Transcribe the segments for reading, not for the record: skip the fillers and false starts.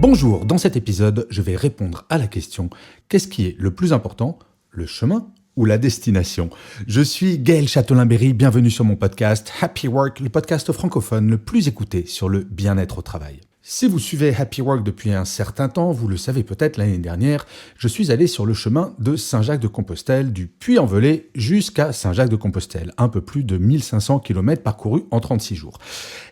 Bonjour, dans cet épisode, je vais répondre à la question « Qu'est-ce qui est le plus important, le chemin ou la destination ?» Je suis Gaël Châtelain-Berry, bienvenue sur mon podcast Happy Work, le podcast francophone le plus écouté sur le bien-être au travail. Si vous suivez Happy Work depuis un certain temps, vous le savez peut-être, l'année dernière, je suis allé sur le chemin de Saint-Jacques-de-Compostelle, du Puy-en-Velay jusqu'à Saint-Jacques-de-Compostelle, un peu plus de 1500 km parcourus en 36 jours.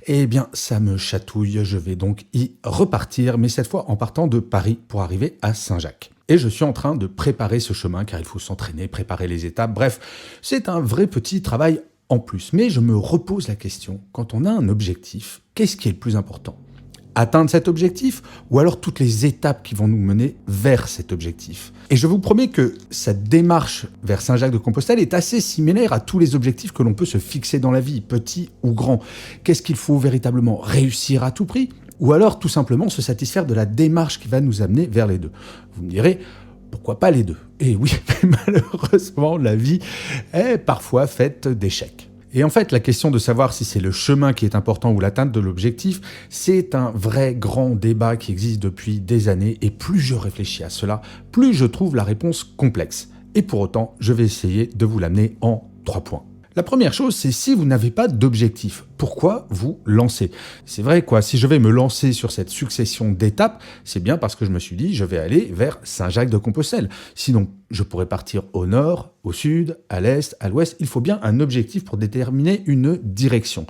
Eh bien, ça me chatouille, je vais donc y repartir, mais cette fois en partant de Paris pour arriver à Saint-Jacques. Et je suis en train de préparer ce chemin, car il faut s'entraîner, préparer les étapes, bref, c'est un vrai petit travail en plus. Mais je me repose la question, quand on a un objectif, qu'est-ce qui est le plus important ? Atteindre cet objectif ou alors toutes les étapes qui vont nous mener vers cet objectif. Et je vous promets que cette démarche vers Saint-Jacques-de-Compostelle est assez similaire à tous les objectifs que l'on peut se fixer dans la vie, petits ou grands. Qu'est-ce qu'il faut véritablement réussir à tout prix ? Ou alors tout simplement se satisfaire de la démarche qui va nous amener vers les deux. Vous me direz, pourquoi pas les deux ? Et oui, mais malheureusement, la vie est parfois faite d'échecs. Et en fait, la question de savoir si c'est le chemin qui est important ou l'atteinte de l'objectif, c'est un vrai grand débat qui existe depuis des années. Et plus je réfléchis à cela, plus je trouve la réponse complexe. Et pour autant, je vais essayer de vous l'amener en 3 points. La première chose, c'est si vous n'avez pas d'objectif, pourquoi vous lancer ? C'est vrai quoi, si je vais me lancer sur cette succession d'étapes, c'est bien parce que je me suis dit, je vais aller vers Saint-Jacques-de-Compostelle. Sinon, je pourrais partir au nord, au sud, à l'est, à l'ouest. Il faut bien un objectif pour déterminer une direction.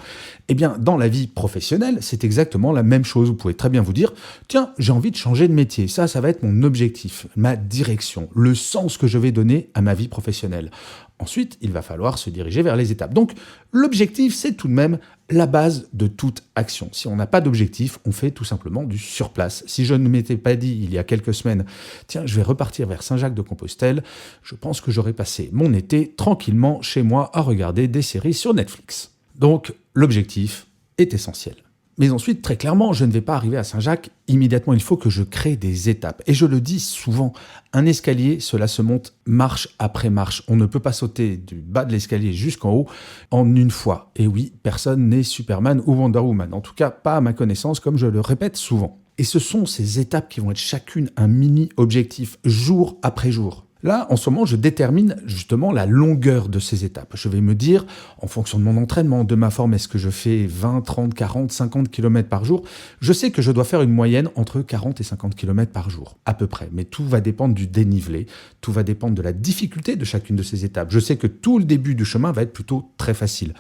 Eh bien, dans la vie professionnelle, c'est exactement la même chose. Vous pouvez très bien vous dire, tiens, j'ai envie de changer de métier. Ça va être mon objectif, ma direction, le sens que je vais donner à ma vie professionnelle. Ensuite, il va falloir se diriger vers les étapes. Donc, l'objectif, c'est tout de même la base de toute action. Si on n'a pas d'objectif, on fait tout simplement du surplace. Si je ne m'étais pas dit il y a quelques semaines, tiens, je vais repartir vers Saint-Jacques-de-Compostelle, je pense que j'aurais passé mon été tranquillement chez moi à regarder des séries sur Netflix. Donc, l'objectif est essentiel. Mais ensuite, très clairement, je ne vais pas arriver à Saint-Jacques immédiatement. Il faut que je crée des étapes. Et je le dis souvent, un escalier, cela se monte marche après marche. On ne peut pas sauter du bas de l'escalier jusqu'en haut en une fois. Et oui, personne n'est Superman ou Wonder Woman. En tout cas, pas à ma connaissance, comme je le répète souvent. Et ce sont ces étapes qui vont être chacune un mini-objectif, jour après jour. Là, en ce moment, je détermine justement la longueur de ces étapes. Je vais me dire, en fonction de mon entraînement, de ma forme, est-ce que je fais 20, 30, 40, 50 km par jour ? Je sais que je dois faire une moyenne entre 40 et 50 km par jour, à peu près. Mais tout va dépendre du dénivelé, tout va dépendre de la difficulté de chacune de ces étapes. Je sais que tout le début du chemin va être plutôt très facile.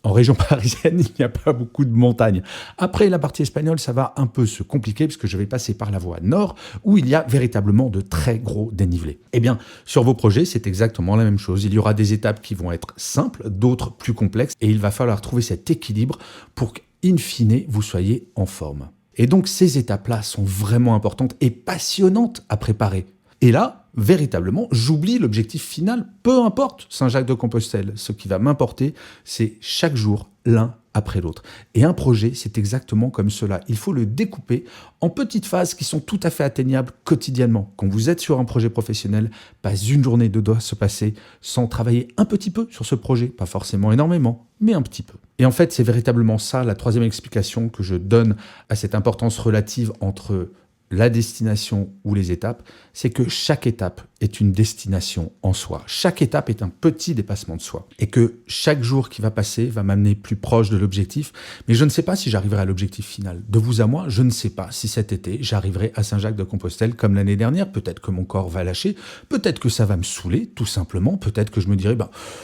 En région parisienne, il n'y a pas beaucoup de montagnes. Après, la partie espagnole, ça va un peu se compliquer puisque je vais passer par la voie nord où il y a véritablement de très gros dénivelés. Eh bien, sur vos projets, c'est exactement la même chose. Il y aura des étapes qui vont être simples, d'autres plus complexes et il va falloir trouver cet équilibre pour qu'in fine, vous soyez en forme. Et donc, ces étapes-là sont vraiment importantes et passionnantes à préparer. Et là, véritablement, j'oublie l'objectif final, peu importe Saint-Jacques-de-Compostelle. Ce qui va m'importer, c'est chaque jour, l'un après l'autre. Et un projet, c'est exactement comme cela. Il faut le découper en petites phases qui sont tout à fait atteignables quotidiennement. Quand vous êtes sur un projet professionnel, pas une journée ne doit se passer sans travailler un petit peu sur ce projet. Pas forcément énormément, mais un petit peu. Et en fait, c'est véritablement ça, la troisième explication que je donne à cette importance relative entre la destination ou les étapes, c'est que chaque étape est une destination en soi. Chaque étape est un petit dépassement de soi. Et que chaque jour qui va passer va m'amener plus proche de l'objectif. Mais je ne sais pas si j'arriverai à l'objectif final. De vous à moi, je ne sais pas si cet été, j'arriverai à Saint-Jacques-de-Compostelle comme l'année dernière. Peut-être que mon corps va lâcher. Peut-être que ça va me saouler, tout simplement. Peut-être que je me dirai,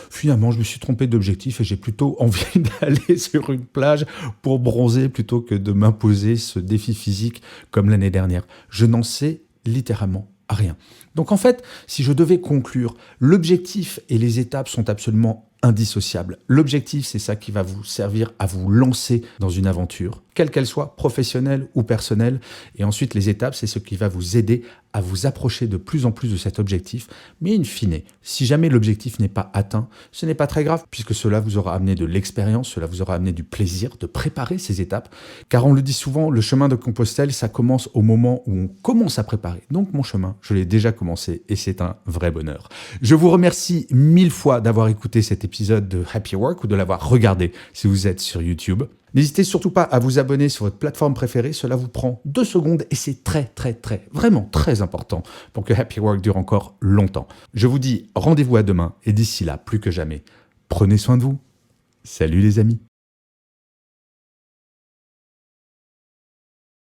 finalement, je me suis trompé d'objectif et j'ai plutôt envie d'aller sur une plage pour bronzer plutôt que de m'imposer ce défi physique comme l'année dernière. Je n'en sais littéralement rien. Donc en fait, si je devais conclure, l'objectif et les étapes sont absolument indissociables. L'objectif, c'est ça qui va vous servir à vous lancer dans une aventure, quelle qu'elle soit, professionnelle ou personnelle. Et ensuite, les étapes, c'est ce qui va vous aider à vous approcher de plus en plus de cet objectif. Mais in fine, si jamais l'objectif n'est pas atteint, ce n'est pas très grave, puisque cela vous aura amené de l'expérience, cela vous aura amené du plaisir de préparer ces étapes. Car on le dit souvent, le chemin de Compostelle, ça commence au moment où on commence à préparer. Donc mon chemin, je l'ai déjà commencé et c'est un vrai bonheur. Je vous remercie 1000 fois d'avoir écouté cet épisode de Happy Work ou de l'avoir regardé si vous êtes sur YouTube. N'hésitez surtout pas à vous abonner sur votre plateforme préférée, cela vous prend 2 secondes et c'est vraiment très important pour que Happy Work dure encore longtemps. Je vous dis rendez-vous à demain et d'ici là, plus que jamais, prenez soin de vous. Salut les amis.